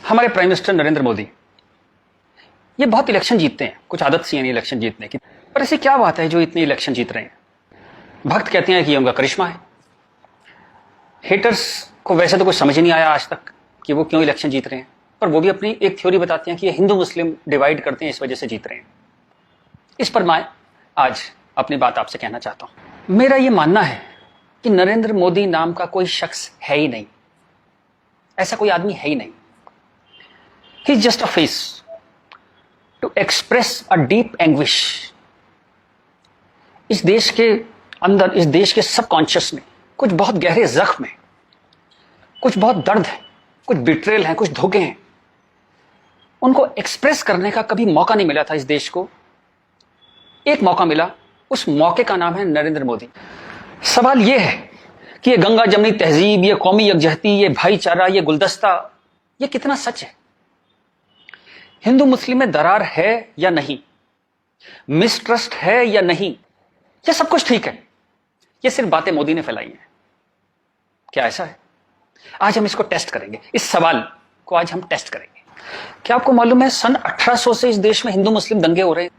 हमारे prime minister Narendra Modi ये बहुत इलेक्शन जीतते हैं, कुछ आदत सी है इलेक्शन जीतने की, पर ऐसी क्या बात है जो इतने इलेक्शन जीत रहे हैं? भक्त कहते हैं कि ये उनका करिश्मा है। हेटर्स को वैसे तो कुछ समझ ही नहीं आया आज तक कि वो क्यों इलेक्शन जीत रहे हैं, पर वो भी अपनी एक थ्योरी बताते हैं कि ये हिंदू मुस्लिम डिवाइड करते हैं, इस वजह से जीत रहे हैं। इस पर मैं आज अपनी बात आपसे कहना चाहता हूं। मेरा ये मानना है कि नरेंद्र मोदी नाम का कोई शख्स है ही नहीं, ऐसा कोई आदमी है ही नहीं। He is just a face to express a deep anguish. इस देश के अंदर, इस देश के सबकॉन्शियस में कुछ बहुत गहरे जख्म है, कुछ बहुत दर्द है, कुछ बिट्रेल है, कुछ धोखे हैं। उनको एक्सप्रेस करने का कभी मौका नहीं मिला था इस देश को। एक मौका मिला, उस मौके का नाम है नरेंद्र मोदी। सवाल यह है कि ये गंगा जमनी तहजीब, ये कौमी यकजहती, ये भाईचारा, ये गुलदस्ता, ये कितना सच है? हिंदू मुस्लिम में दरार है या नहीं? मिसट्रस्ट है या नहीं? ये सब कुछ ठीक है, ये सिर्फ बातें मोदी ने फैलाई हैं। क्या ऐसा है? आज हम इसको टेस्ट करेंगे, इस सवाल को आज हम टेस्ट करेंगे। क्या आपको मालूम है सन 1800 से इस देश में हिंदू मुस्लिम दंगे हो रहे हैं?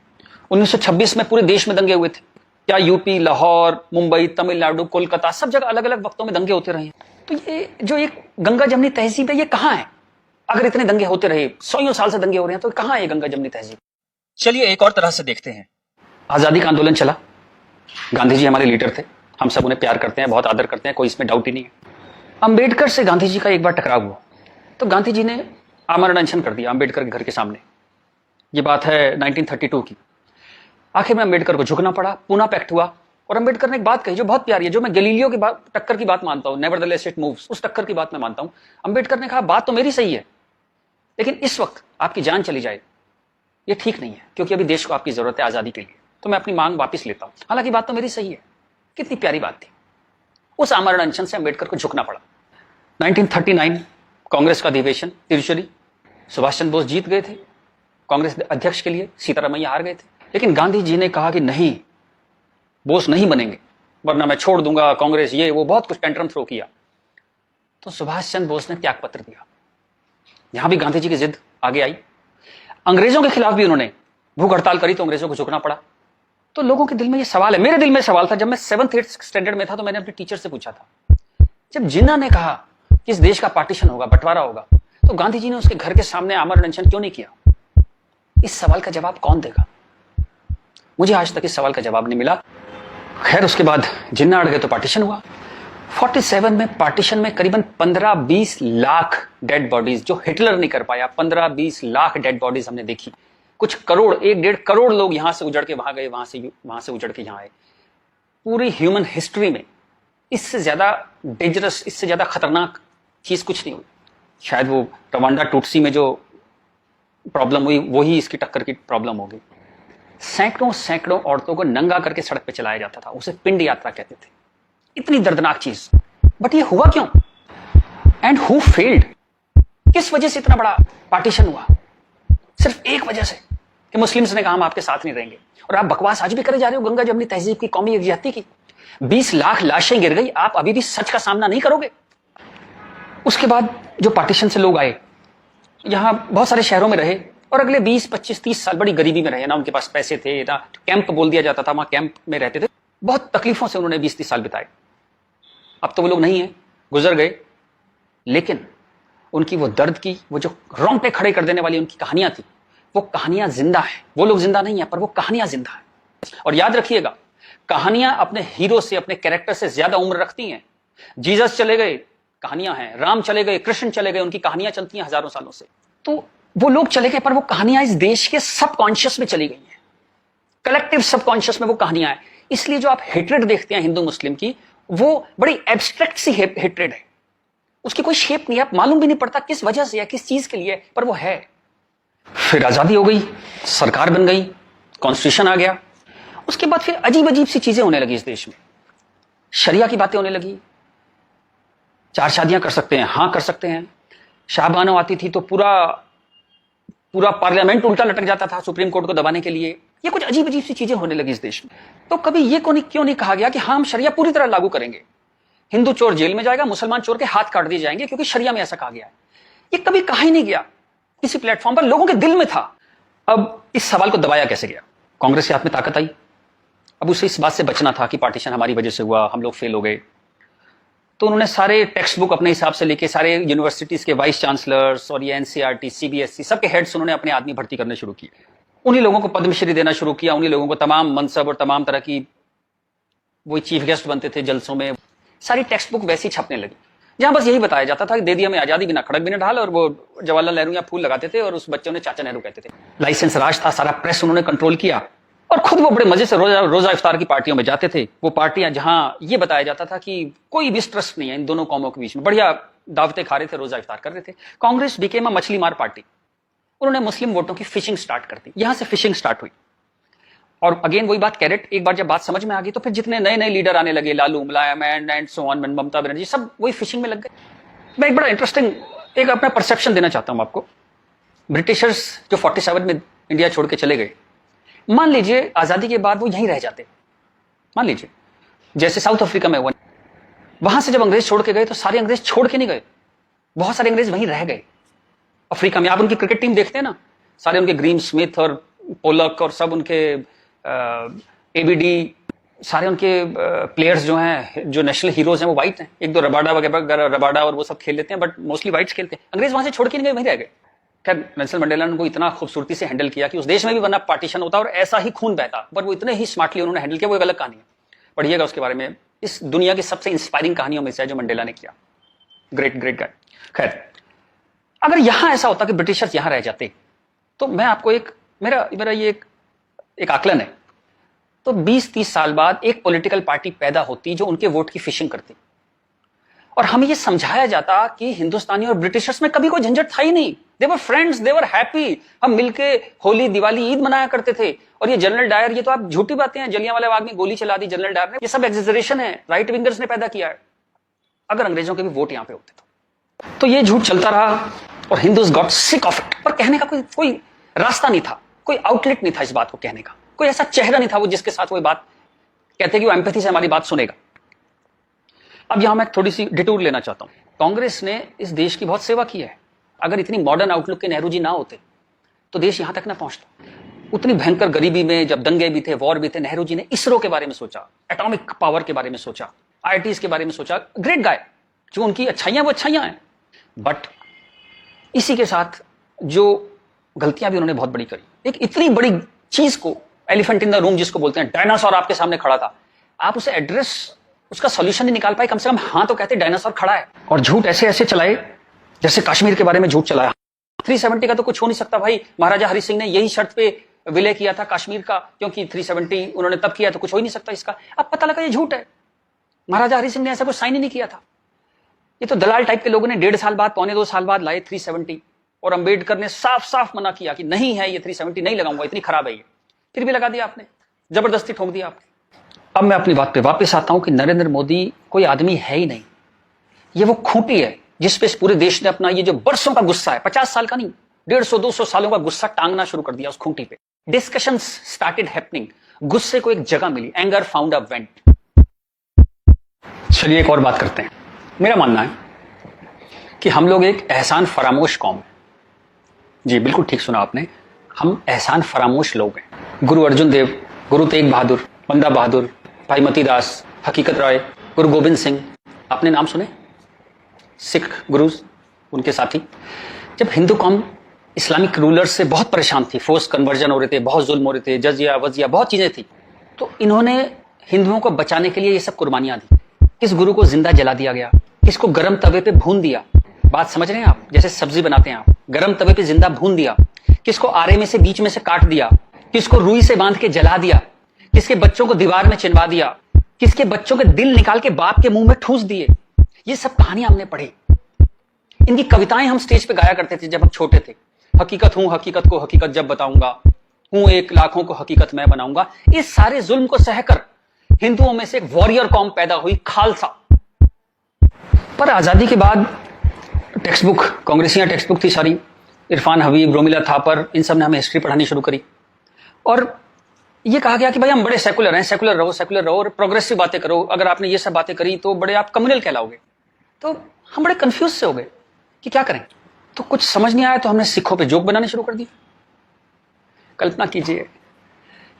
1926 में पूरे देश में दंगे हुए थे। क्या यूपी, लाहौर, मुंबई, तमिलनाडु, कोलकाता, सब जगह अलग अलग वक्तों में दंगे होते रहे। तो ये जो एक गंगा जमनी तहजीब है, ये कहां है? अगर इतने दंगे होते रहे, 100 साल से दंगे हो रहे हैं, तो कहां है गंगा जमनी तहजीब? चलिए एक और तरह से देखते हैं। आजादी का आंदोलन चला, गांधी जी हमारे लीडर थे, हम सब उन्हें प्यार करते हैं, बहुत आदर करते हैं, कोई इसमें डाउट ही नहीं है। अंबेडकर से गांधी जी का एक बार टकराव हुआ, तो गांधी जी ने आमरण अनशन कर दिया अंबेडकर के घर के सामने। ये बात है 1932 की। आखिर में अंबेडकर को झुकना पड़ा, पूना पैक्ट हुआ, और अंबेडकर ने एक बात कही जो बहुत प्यारी है, जो मैं गैलीलियो की बात, टक्कर की बात मानता हूं, नेवरदलेस इट मूव्स, उस टक्कर की बात मैं मानता हूं। अंबेडकर ने कहा बात तो मेरी सही है, लेकिन इस वक्त आपकी जान चली जाए ये ठीक नहीं है, क्योंकि अभी देश को आपकी जरूरत है आजादी के लिए, तो मैं अपनी मांग वापस लेता हूं। हालांकि बात तो मेरी सही है। कितनी प्यारी बात थी। उस आमरण अनशन से अंबेडकर को झुकना पड़ा। 1939 कांग्रेस का अधिवेशन तिरुचुरी, सुभाष चंद्र बोस जीत गए थे कांग्रेस अध्यक्ष के लिए, सीतारामैया हार गए थे। लेकिन गांधी जी ने कहा कि नहीं, बोस नहीं बनेंगे, वरना मैं छोड़ दूंगा कांग्रेस, ये वो, बहुत कुछ टेंट्रम थ्रो किया। तो सुभाष चंद्र बोस ने त्याग पत्र दिया। यहां भी गांधी जी की जिद आगे आई। अंग्रेजों के खिलाफ भी उन्होंने भूख हड़ताल करी, तो अंग्रेजों को झुकना पड़ा। तो लोगों के दिल में ये सवाल है, मेरे दिल में सवाल था, जब मैं 7th-8th स्टैंडर्ड में था, तो मैंने अपने टीचर से पूछा था, जब जिन्ना ने कहा कि इस देश का पार्टीशन होगा, बंटवारा होगा, तो गांधी जी ने उसके घर के सामने आमरण अनशन क्यों नहीं किया? इस सवाल का जवाब कौन देगा? मुझे आज तक इस सवाल का जवाब नहीं मिला। खैर, उसके बाद जिन्ना अड़ गए तो पार्टीशन हुआ। 47 में पार्टीशन में करीबन 15-20 लाख डेड बॉडीज, जो हिटलर नहीं कर पाया, 15-20 लाख डेड बॉडीज हमने देखी। कुछ करोड़, 1-1.5 करोड़ लोग यहां से उजड़ के वहां गए, वहां से उजड़ के यहां आए। पूरी ह्यूमन हिस्ट्री में इससे ज्यादा डेंजरस, इससे ज्यादा खतरनाक चीज कुछ नहीं हुई। शायद वो रवांडा टूटसी में जो प्रॉब्लम हुई, वही इसकी टक्कर की प्रॉब्लम होगी। सैकड़ों औरतों को नंगा करके सड़क पे चलाया जाता था, उसे पिंड यात्रा कहते थे। इतनी दर्दनाक चीज, बट ये हुआ क्यों? And who failed? किस वजह से इतना बड़ा पार्टीशन हुआ? सिर्फ एक वजह से कि मुस्लिम्स ने कहा हम आपके साथ नहीं रहेंगे। और आप बकवास आज भी करे जा रहे हो गंगा जमनी तहजीब की, कौमी यकजहती की। 20 लाख लाशें गिर गई, आप अभी भी सच का सामना नहीं करोगे? उसके बाद जो पार्टीशन से लोग आए, यहां बहुत सारे शहरों में रहे, और अगले 20, 25, 30 साल बड़ी गरीबी में रहे। ना उनके पास पैसे थे, ना कैंप बोल दिया जाता था, वहां कैंप में रहते थे। बहुत तकलीफों से उन्होंने 20-30 साल बिताए। अब तो वो लोग नहीं है, गुजर गए। लेकिन उनकी वो दर्द की, वो जो रोंगटे खड़े कर देने वाली उनकी कहानियां थी, वो कहानियां जिंदा है। वो लोग जिंदा नहीं है, पर वो कहानियां जिंदा है। और याद रखिएगा, कहानियां अपने हीरो से, अपने कैरेक्टर से ज्यादा उम्र रखती हैं। जीसस चले गए, कहानियां हैं। राम चले गए, कृष्ण चले गए, उनकी कहानियां चलती हैं हजारों सालों से। तो वो लोग चले गए, पर वो कहानियां इस देश के सबकॉन्शियस में चली गई हैं। कलेक्टिव सबकॉन्शियस में वो कहानियां हैं। इसलिए जो आप हेट्रेड देखते हैं हिंदू मुस्लिम की, वो बड़ी एब्स्ट्रैक्ट सी हेट्रेड है। उसकी कोई शेप नहीं है, आप मालूम भी नहीं पड़ता किस वजह से या किस चीज के लिए, पर वो है। फिर आजादी हो गई, सरकार बन गई, कॉन्स्टिट्यूशन आ गया। उसके बाद फिर अजीब अजीब सी चीजें होने लगी इस देश में। शरिया की बातें होने लगी। 4 शादियां कर सकते हैं, हां कर सकते हैं। शाहबानो आती थी तो पूरा पार्लियामेंट उल्टा लटक जाता था सुप्रीम कोर्ट को दबाने के लिए। ये कुछ अजीब अजीब सी चीजें होने लगी इस देश में। तो कभी ये क्यों नहीं कहा गया कि हाँ, हम शरिया पूरी तरह लागू करेंगे, हिंदू चोर जेल में जाएगा, मुसलमान चोर के हाथ काट दिए जाएंगे, क्योंकि शरिया में ऐसा कहा गया है। ये कभी कहा ही नहीं गया। किसी प्लेटफॉर्म पर लोगों के दिल में था। अब इस सवाल को दबाया कैसे गया? कांग्रेस के हाथ में ताकत आई। अब उसे इस बात से बचना था कि पार्टीशन हमारी वजह से हुआ, हम लोग फेल हो गए, तो उन्होंने सारे टेक्स्ट बुक अपने हिसाब से लेके सारे यूनिवर्सिटीज के वाइस चांसलर्स और ये एनसीईआरटी, सीबीएसई सबके हेड्स उन्होंने अपने आदमी भर्ती करने शुरू किए। उन्हीं लोगों को पद्मश्री देना शुरू किया, उन्हीं लोगों को तमाम मनसब और तमाम तरह की, वो चीफ गेस्ट बनते थे जलसों में, सारी टेक्स्ट बुक वैसी छपने लगी, जहां बस यही बताया जाता था कि दे दिया हमें आजादी बिना खड़क बिना ढाल, और वो जवाहरलाल नेहरू यहाँ फूल लगाते थे और उस बच्चों ने चाचा नेहरू कहते थे। लाइसेंस राज था, सारा प्रेस उन्होंने कंट्रोल किया, और खुद वो बड़े मजे से रोजा इफ्तार की पार्टियों में जाते थे। वो पार्टियां जहां ये बताया जाता था कि कोई मिसट्रस्ट नहीं है इन दोनों कौमों के बीच में, बढ़िया दावतें खा रहे थे, रोजा इफ्तार कर रहे थे। कांग्रेस बिकेम अ मछली मार पार्टी। उन्होंने मुस्लिम वोटों की फिशिंग स्टार्ट कर दी, यहां से फिशिंग स्टार्ट हुई। और अगेन वही बात, कैरेट, एक बार जब बात समझ में आ गई तो फिर जितने नए नए लीडर आने लगे, लालू, मुलायम and so on, Mamata Banerjee, सब वही फिशिंग में लग गए। मैं एक बड़ा इंटरेस्टिंग एक अपना परसेप्शन देना चाहता हूं आपको। ब्रिटिशर्स जो 47 में इंडिया छोड़ के चले गए, मान लीजिए आजादी के बाद वो यहीं रह जाते, मान लीजिए जैसे साउथ अफ्रीका में हुआ, वहां से जब अंग्रेज छोड़ के गए तो सारे अंग्रेज छोड़ के नहीं गए, बहुत सारे अंग्रेज वहीं रह गए अफ्रीका में। आप उनकी क्रिकेट टीम देखते हैं ना, सारे उनके ग्रीम स्मिथ और पोलक और सब उनके एबीडी, सारे उनके प्लेयर्स जो हैं, जो नेशनल हीरोज हैं, वो वाइट हैं। एक दो रबाडा वगैरह, रबाडा और वो सब खेल लेते हैं, बट मोस्टली वाइट्स खेलते हैं। अंग्रेज वहां से छोड़ के नहीं गए, वहीं रह गए। खैर, नेल्सन मंडेला ने को इतना खूबसूरती से हैंडल किया कि उस देश में भी वरना पार्टीशन होता और ऐसा ही खून बहता, पर वो इतने ही स्मार्टली उन्होंने हैंडल किया, वो एक अलग कहानी है, पढ़िएगा उसके बारे में। इस दुनिया की सबसे इंस्पायरिंग कहानियों में से है जो मंडेला ने किया, ग्रेट ग्रेट गाय। खैर, अगर यहां ऐसा होता कि ब्रिटिशर्स यहां रह जाते, तो मैं आपको मेरा ये एक आकलन है, तो 20-30 साल बाद एक पॉलिटिकल पार्टी पैदा होती जो उनके वोट की फिशिंग करती, और हमें ये समझाया जाता कि हिंदुस्तानी और ब्रिटिशर्स में कभी कोई झंझट था ही नहीं, दे were friends, they were happy, हम मिलके होली, दिवाली, ईद मनाया करते थे। और ये जनरल डायर, ये तो आप झूठी बातें हैं, जलियांवाला बाग में गोली चला दी जनरल डायर ने, ये सब एग्जेजरेशन है, राइट विंगर्स ने पैदा किया है। अगर अंग्रेजों के भी वोट यहां पे होते तो ये झूठ चलता रहा, और Hindus got sick of it. पर कहने का कोई रास्ता नहीं था, कोई आउटलेट नहीं था इस बात को कहने का, कोई ऐसा चेहरा नहीं था वो जिसके साथ वो बात कहते कि वो एम्पैथी से हमारी बात सुनेगा। अब यहां मैं थोड़ी सी डिटूर लेना चाहता हूं। कांग्रेस ने इस देश की बहुत सेवा की है। अगर इतनी मॉडर्न आउटलुक के नेहरू जी ना होते तो देश यहां तक ना पहुंचता। उतनी भयंकर गरीबी में जब दंगे भी थे, वॉर भी थे, नेहरू जी ने इसरो के बारे में सोचा, एटॉमिक पावर के बारे में सोचा, आईआईटीज के बारे में सोचा। ग्रेट गाय, जो उनकी अच्छाइयां वो अच्छाइयां हैं, बट इसी के साथ जो गलतियां भी उन्होंने बहुत बड़ी करी। एक इतनी बड़ी चीज को, एलिफेंट इन द रूम जिसको बोलते हैं, डायनासोर आपके सामने खड़ा था, आप उसे एड्रेस, उसका सॉल्यूशन नहीं निकाल पाए, कम से कम हाँ तो कहते डायनासोर खड़ा है। और झूठ ऐसे ऐसे चलाए, जैसे कश्मीर के बारे में झूठ चलाया। 370 का तो कुछ हो नहीं सकता भाई, महाराजा हरि सिंह ने यही शर्त पे विलय किया था कश्मीर का, क्योंकि 370 उन्होंने तब किया तो कुछ हो ही नहीं सकता इसका। अब पता लगा ये झूठ है, महाराजा हरि सिंह ने ऐसा कुछ साइन ही नहीं किया था। ये तो दलाल टाइप के लोगों ने 1.5 साल बाद, 1.25 साल बाद लाए 370, और अंबेडकर ने साफ साफ मना किया कि नहीं है ये 370 नहीं लगाऊंगा, इतनी खराब है ये, फिर भी लगा दिया आपने, जबरदस्ती ठोक दिया आपने। अब मैं अपनी बात पे वापस आता हूं कि नरेंद्र मोदी कोई आदमी है ही नहीं, ये वो खूंटी है जिसपे इस पूरे देश ने अपना ये जो बरसों का गुस्सा है, 50 साल का नहीं, 150-200 सालों का गुस्सा टांगना शुरू कर दिया उस खूंटी पे। डिस्कशंस स्टार्टेड हैपनिंग, गुस्से को एक जगह मिली, एंगर फाउंड अ वेंट। चलिए एक और बात करते हैं। मेरा मानना है कि हम लोग एक एहसान फरामोश कौम है। जी बिल्कुल ठीक सुना आपने, हम एहसान फरामोश लोग हैं। गुरु अर्जुन देव, गुरु तेग बहादुर, बंदा बहादुर, भाई मती दास, हकीकत राय, गुरु गोविंद सिंह, आपने नाम सुने, सिख गुरुज, उनके साथी। जब हिंदू कौम इस्लामिक रूलर्स से बहुत परेशान थी, फोर्स कन्वर्जन हो रहे थे, बहुत जुल्म हो रहे थे, जजिया वजिया बहुत चीजें थी, तो इन्होंने हिंदुओं को बचाने के लिए ये सब कुर्बानियां दी। किस गुरु को जिंदा जला दिया गया, किसको गर्म तवे पे भून दिया, बात समझ रहे हैं आप, जैसे सब्जी बनाते हैं आप, गर्म तवे पे जिंदा भून दिया, किसको आरे में से बीच में से काट दिया, किसको रुई से बांध के जला दिया, किसके बच्चों को दीवार में चिनवा दिया, किसके बच्चों के दिल निकाल के बाप के मुंह में ठूस दिए। ये सब कहानियां हमने पढ़ी, इनकी कविताएं हम स्टेज पे गाया करते थे जब हम छोटे थे। हकीकत हूं, हकीकत को हकीकत जब बताऊंगा, हूं एक लाखों को हकीकत मैं बनाऊंगा। इस सारे जुल्म को सहकर हिंदुओं में से एक वॉरियर कौम पैदा हुई, खालसा। पर आजादी के बाद टेक्स्ट बुक, कांग्रेसियां टेक्स्ट बुक थी सारी, इरफान हबीब, रोमिला थापर, इन सब ने हमें हिस्ट्री पढ़ानी शुरू करी, और ये कहा गया कि भाई हम बड़े सेकुलर हैं, सेकुलर रहो और प्रोग्रेसिव बातें करो। अगर आपने ये सब बातें करी तो बड़े आप कम्युनल कहलाओगे। तो हम बड़े कंफ्यूज से हो गए कि क्या करें। तो कुछ समझ नहीं आया तो हमने सिखों पे जोक बनाने शुरू कर दिया। कल्पना कीजिए,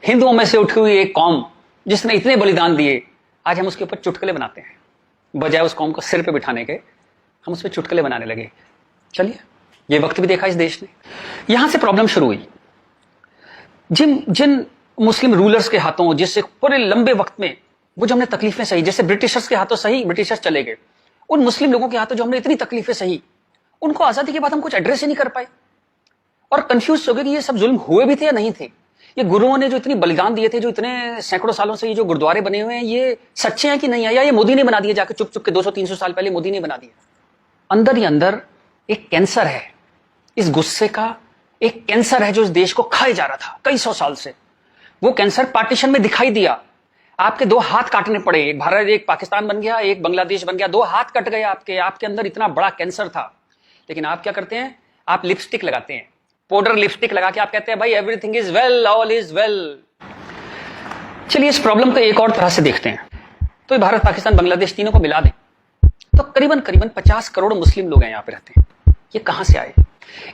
हिंदुओं में से उठी हुई एक कौम जिसने इतने बलिदान दिए, आज हम उसके ऊपर चुटकुले बनाते हैं। बजाय उस कौम को सिर पे बिठाने के हम उस पर चुटकुले बनाने लगे। चलिए, ये वक्त भी देखा इस देश ने। यहां से प्रॉब्लम शुरू हुई। जिन मुस्लिम रूलर्स के हाथों, जिससे पूरे लंबे वक्त में वो जो हमने तकलीफें सही, जैसे ब्रिटिशर्स के हाथों सही, ब्रिटिशर्स चले गए, उन मुस्लिम लोगों के हाथों जो हमने इतनी तकलीफें सही, उनको आजादी के बाद हम कुछ एड्रेस ही नहीं कर पाए और कंफ्यूज हो गए कि ये सब जुल्म हुए भी थे या नहीं थे। ये गुरुओं ने जो इतने बलिदान दिए थे, जो इतने सैकड़ों सालों से ये जो गुरुद्वारे बने हुए हैं, ये सच्चे हैं कि नहीं है, या ये मोदी ने बना दिए जाके चुप चुप के 200-300 साल पहले मोदी ने बना दिया। अंदर ही अंदर एक कैंसर है, इस गुस्से का एक कैंसर है जो इस देश को खाए जा रहा था कई सौ साल से। वो कैंसर पार्टीशन में दिखाई दिया। आपके दो हाथ काटने पड़े, एक भारत एक पाकिस्तान बन गया, एक बांग्लादेश बन गया, दो हाथ कट गए आपके अंदर इतना बड़ा कैंसर था। लेकिन आप क्या करते हैं, आप लिपस्टिक लगाते हैं, पाउडर लिपस्टिक लगा के आप कहते हैं भाई everything is well, all is well. चलिए इस प्रॉब्लम को एक और तरह से देखते हैं। तो भारत, पाकिस्तान, बांग्लादेश तीनों को मिला दें तो करीबन 50 करोड़ मुस्लिम लोग हैं यहाँ पे रहते हैं। ये कहां से आए?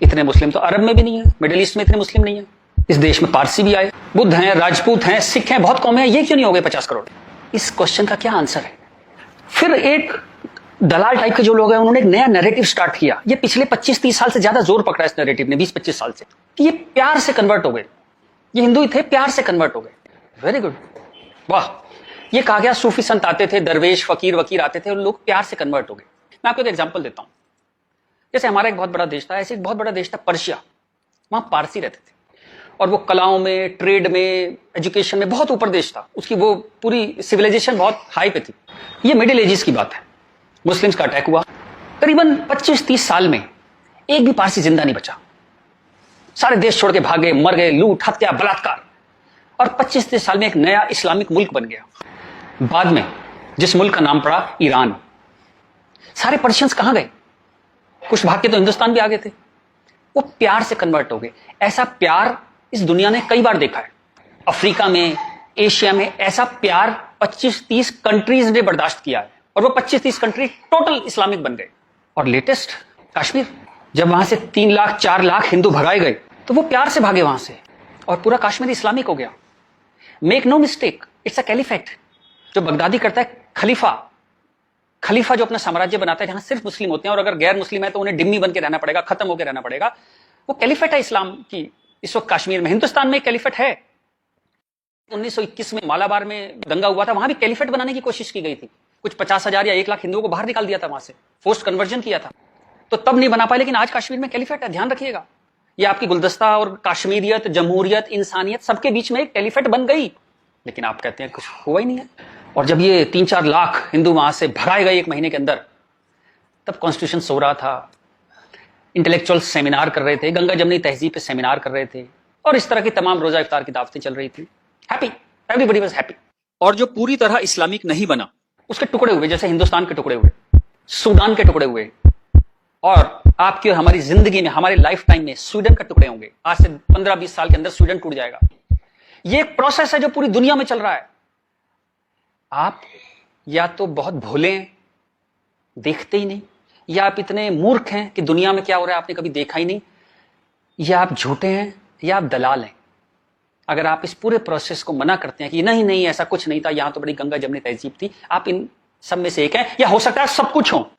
इतने मुस्लिम तो अरब में भी नहीं है, मिडिल ईस्ट में इतने मुस्लिम नहीं है। इस देश में पारसी भी आए, बुद्ध हैं, राजपूत हैं, सिख हैं, बहुत कौमें हैं, ये क्यों नहीं हो गए 50 करोड़? इस क्वेश्चन का क्या आंसर है? फिर एक दलाल टाइप के जो लोग हैं उन्होंने एक नया नैरेटिव स्टार्ट किया। ये पिछले 25-30 साल से ज्यादा जोर पकड़ा इस नैरेटिव ने, 20-25 साल से, कि ये प्यार से कन्वर्ट हो गए। ये हिंदू ही थे, प्यार से कन्वर्ट हो गए। वेरी गुड, वाह। ये कहा गया सूफी संत आते थे, दरवेश फकीर वकीर आते थे, उन लोग प्यार से कन्वर्ट हो गए। मैं आपको एक एग्जांपल देता हूं। जैसे हमारा एक बहुत बड़ा देश था, ऐसे एक बहुत बड़ा देश था पर्शिया। वहां पारसी रहते थे और वो कलाओं में, ट्रेड में, एजुकेशन में बहुत ऊपर देश था। उसकी वो पूरी सिविलाइजेशन बहुत हाई पे थी। ये मिडिल एजेस की बात है। मुस्लिम्स का अटैक हुआ, करीबन 25-30 साल में एक भी पारसी जिंदा नहीं बचा। सारे देश छोड़ के भागे, मर गए, लूट, हत्या, बलात्कार। और 25-30 साल में एक नया इस्लामिक मुल्क बन गया। बाद में जिस मुल्क का नाम पड़ा ईरान। सारे पर्शियंस कहां गए? कुछ भाग के तो हिंदुस्तान भी आ गए थे। वो प्यार से कन्वर्ट हो गए। ऐसा प्यार इस दुनिया ने कई बार देखा है। अफ्रीका में, एशिया में ऐसा प्यार 25-30 कंट्रीज ने बर्दाश्त किया है और वो 25-30 कंट्री टोटल इस्लामिक बन गए। और लेटेस्ट कश्मीर, जब वहां से 3 लाख 4 लाख हिंदू भगाए गए तो वो प्यार से भागे वहां से और पूरा कश्मीर इस्लामिक हो गया। Make no mistake, it's a caliphate. जो बगदादी करता है खलीफा जो अपना साम्राज्य बनाता है जहां सिर्फ मुस्लिम होते हैं और अगर गैर मुस्लिम है तो उन्हें डिम्मी बन के रहना पड़ेगा, खत्म होकर रहना पड़ेगा। वो कैलिफेट है इस्लाम की इस वक्त कश्मीर में। हिंदुस्तान में कैलिफेट है। 1921 में मालाबार में दंगा हुआ था, वहां भी कैलिफेट बनाने की कोशिश की गई थी। कुछ 50,000 या 1 लाख हिंदुओं को बाहर निकाल दिया था वहां से, फोर्स्ड कन्वर्जन किया था। तो तब नहीं बना पाए, लेकिन आज कश्मीर में कैलिफेट है, ध्यान रखिएगा। ये आपकी गुलदस्ता और कश्मीरियत, जमहूरियत, इंसानियत सबके बीच में एक कैलिफेट बन गई। लेकिन आप कहते हैं कुछ हुआ ही नहीं है। और जब ये 3-4 लाख हिंदू वहां से भगाए गए 1 महीने के अंदर, तब कॉन्स्टिट्यूशन सो रहा था, इंटेलेक्चुअल सेमिनार कर रहे थे, गंगा जमनी तहजीब पे सेमिनार कर रहे थे और इस तरह की तमाम रोजा इफ्तार की दावतें चल रही थी। Happy, everybody was happy. और जो पूरी तरह इस्लामिक नहीं बना, उसके टुकड़े हुए, जैसे हिंदुस्तान के टुकड़े हुए, सूडान के टुकड़े हुए और आपकी और हमारी जिंदगी में, हमारे लाइफ टाइम में स्वीडन के टुकड़े होंगे। आज से 15-20 साल के अंदर स्वीडन टूट जाएगा। ये एक प्रोसेस है जो पूरी दुनिया में चल रहा है। आप या तो बहुत भोले हैं, देखते ही नहीं, या आप इतने मूर्ख हैं कि दुनिया में क्या हो रहा है आपने कभी देखा ही नहीं, या आप झूठे हैं या आप दलाल हैं। अगर आप इस पूरे प्रोसेस को मना करते हैं कि नहीं नहीं ऐसा कुछ नहीं था, यहां तो बड़ी गंगा जमनी तहजीब थी, आप इन सब में से एक हैं, या हो सकता है सब कुछ हो।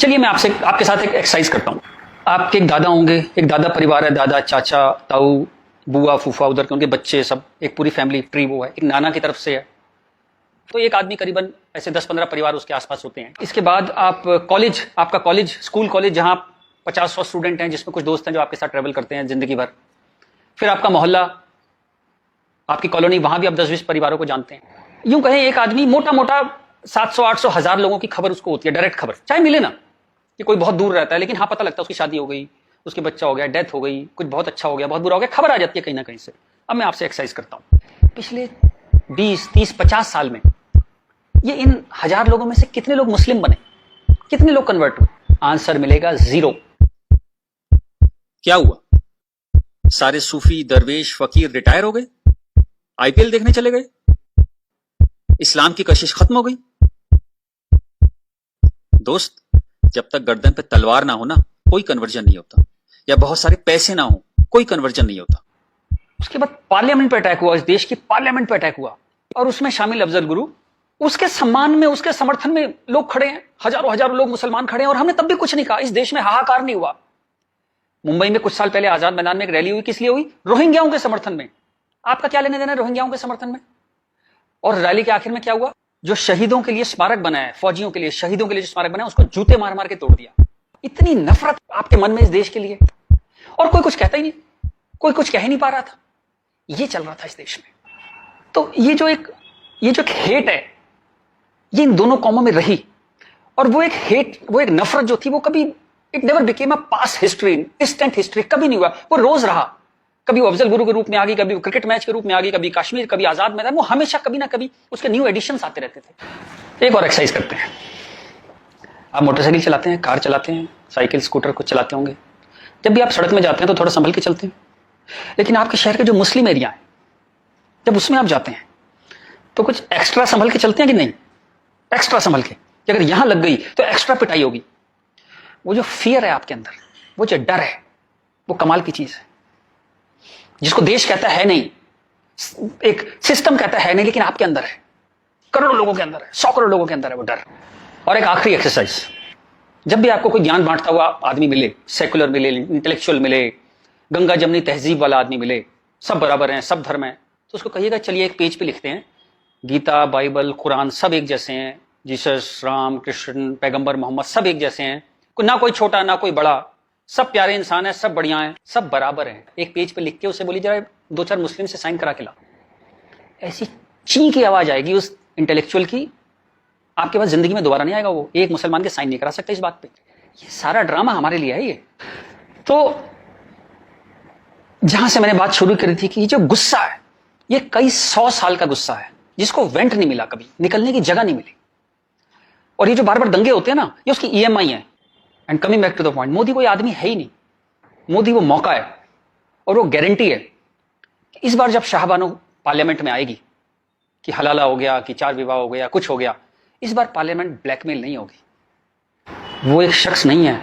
चलिए मैं आपके साथ एक एक्सरसाइज करता हूं। आपके एक दादा होंगे, एक दादा परिवार है, दादा, चाचा, ताऊ, बुआ, फूफा, उधर के उनके बच्चे, सब एक पूरी फैमिली ट्री वो है। एक नाना की तरफ से है, तो एक आदमी करीबन ऐसे 10-15 परिवार उसके आसपास होते हैं। इसके बाद आप कॉलेज, आपका कॉलेज, स्कूल कॉलेज, जहां 50-100 स्टूडेंट हैं, जिसमें कुछ दोस्त हैं जो आपके साथ ट्रेवल करते हैं जिंदगी भर। फिर आपका मोहल्ला, आपकी कॉलोनी, वहां भी आप 10-20 परिवारों को जानते हैं। यूं कहें एक आदमी मोटा मोटा 700-800 1000 लोगों की खबर उसको होती है, डायरेक्ट खबर, चाहे मिले ना कि कोई बहुत दूर रहता है, लेकिन हाँ पता लगता है उसकी शादी हो गई, उसके बच्चा हो गया, डेथ हो गई, कुछ बहुत अच्छा हो गया, बहुत बुरा हो गया, खबर आ जाती है कहीं ना कहीं से। अब मैं आपसे एक्सरसाइज करता हूं, पिछले 20-30-50 साल में ये इन 1000 लोगों में से कितने लोग मुस्लिम बने, कितने लोग कन्वर्ट हुए? आंसर मिलेगा 0। क्या हुआ? सारे सूफी, दरवेश, फकीर रिटायर हो गए, आईपीएल देखने चले गए, इस्लाम की कशिश खत्म हो गई। दोस्त, जब तक गर्दन पे तलवार ना हो ना, कोई कन्वर्जन नहीं होता, या बहुत सारे पैसे ना हो कोई कन्वर्जन नहीं होता। उसके बाद पार्लियामेंट पे अटैक हुआ, इस देश की पार्लियामेंट पे अटैक हुआ और उसमें शामिल अफजल गुरु, उसके सम्मान में, उसके समर्थन में लोग खड़े हैं, हजारों हजारों लोग मुसलमान खड़े हैं और हमने तब भी कुछ नहीं कहा। इस देश में हाहाकार नहीं हुआ। मुंबई में कुछ साल पहले आजाद मैदान में एक रैली हुई, किस लिए हुई? रोहिंग्याओं के समर्थन में। आपका क्या लेने देना रोहिंग्याओं के समर्थन में? और रैली के आखिर में क्या हुआ? जो शहीदों के लिए स्मारक बनाया है, फौजियों के लिए, शहीदों के लिए जो स्मारक बनाया, उसको जूते मार मार के तोड़ दिया। इतनी नफरत आपके मन में इस देश के लिए, और कोई कुछ कहता ही नहीं, कोई कुछ कह ही नहीं पा रहा था। ये चल रहा था इस देश में। तो ये जो एक हेट है, ये इन दोनों कौमों में रही, और वो एक नफरत जो थी, वो कभी it never became a past history, distant history, कभी नहीं हुआ। वो रोज रहा। कभी वो अफजल गुरु के रूप में आ गई, कभी वो क्रिकेट मैच के रूप में आ गई, कभी कश्मीर, कभी आजाद मैदान, वो हमेशा कभी ना कभी उसके न्यू एडिशंस आते रहते थे। एक और एक्सरसाइज करते हैं। आप मोटरसाइकिल चलाते हैं, कार चलाते हैं, साइकिल, स्कूटर कुछ चलाते होंगे। जब भी आप सड़क में जाते हैं तो थोड़ा संभल के चलते हैं, लेकिन आपके शहर के जो मुस्लिम एरिया है, जब उसमें आप जाते हैं तो कुछ एक्स्ट्रा संभल के चलते हैं कि नहीं? एक्स्ट्रा संभल के, कि अगर यहां लग गई तो एक्स्ट्रा पिटाई होगी। वो जो फियर है आपके अंदर, वो जो डर है, वो कमाल की चीज है, जिसको देश कहता है नहीं, एक सिस्टम कहता है नहीं, लेकिन आपके अंदर है, करोड़ों लोगों के अंदर है, 100 करोड़ लोगों के अंदर है वो डर। और एक आखिरी एक्सरसाइज, जब भी आपको कोई ज्ञान बांटता हुआ आदमी मिले, सेकुलर मिले, इंटेलेक्चुअल मिले, गंगा जमनी तहजीब वाला आदमी मिले, सब बराबर हैं, सब धर्म है, तो उसको कहिएगा चलिए एक पेज पे लिखते हैं, गीता, बाइबल, कुरान सब एक जैसे हैं, जीसस, राम, कृष्ण, पैगंबर मोहम्मद सब एक जैसे हैं, ना कोई छोटा ना कोई बड़ा, सब प्यारे इंसान है, सब बढ़िया है, सब बराबर हैं। एक पेज पे लिख के उसे बोली जरा 2-4 मुस्लिम से साइन करा के ला। ऐसी ची की आवाज आएगी उस इंटेलेक्चुअल की, आपके पास जिंदगी में दोबारा नहीं आएगा। वो एक मुसलमान के साइन नहीं करा सकता इस बात पे। ये सारा ड्रामा हमारे लिए है। ये तो जहां से मैंने बात शुरू करी थी कि ये जो गुस्सा है, ये कई 100 साल का गुस्सा है, जिसको वेंट नहीं मिला, कभी निकलने की जगह नहीं मिली। और ये जो बार बार दंगे होते हैं ना, ये उसकी EMI है। And coming back to the point, Modi कोई आदमी है ही नहीं। मोदी वो मौका है, और वो गारंटी है कि इस बार जब शाहबानो पार्लियामेंट में आएगी कि हलाला हो गया, कि 4 विवाह हो गया, कुछ हो गया, इस बार पार्लियामेंट ब्लैकमेल नहीं होगी। वो एक शख्स नहीं है,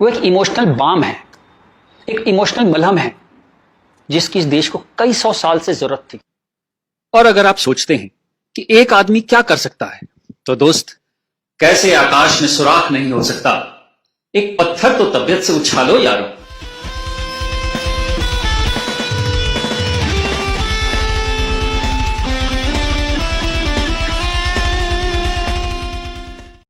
वो एक इमोशनल बाम है, एक इमोशनल मलहम है, जिसकी इस देश को कई 100 साल से जरूरत थी। और अगर आप सोचते हैं कि एक आदमी क्या कर सकता है, तो दोस्त, कैसे आकाश में सुराख नहीं हो सकता, एक पत्थर तो तबीयत से उछालो यारो।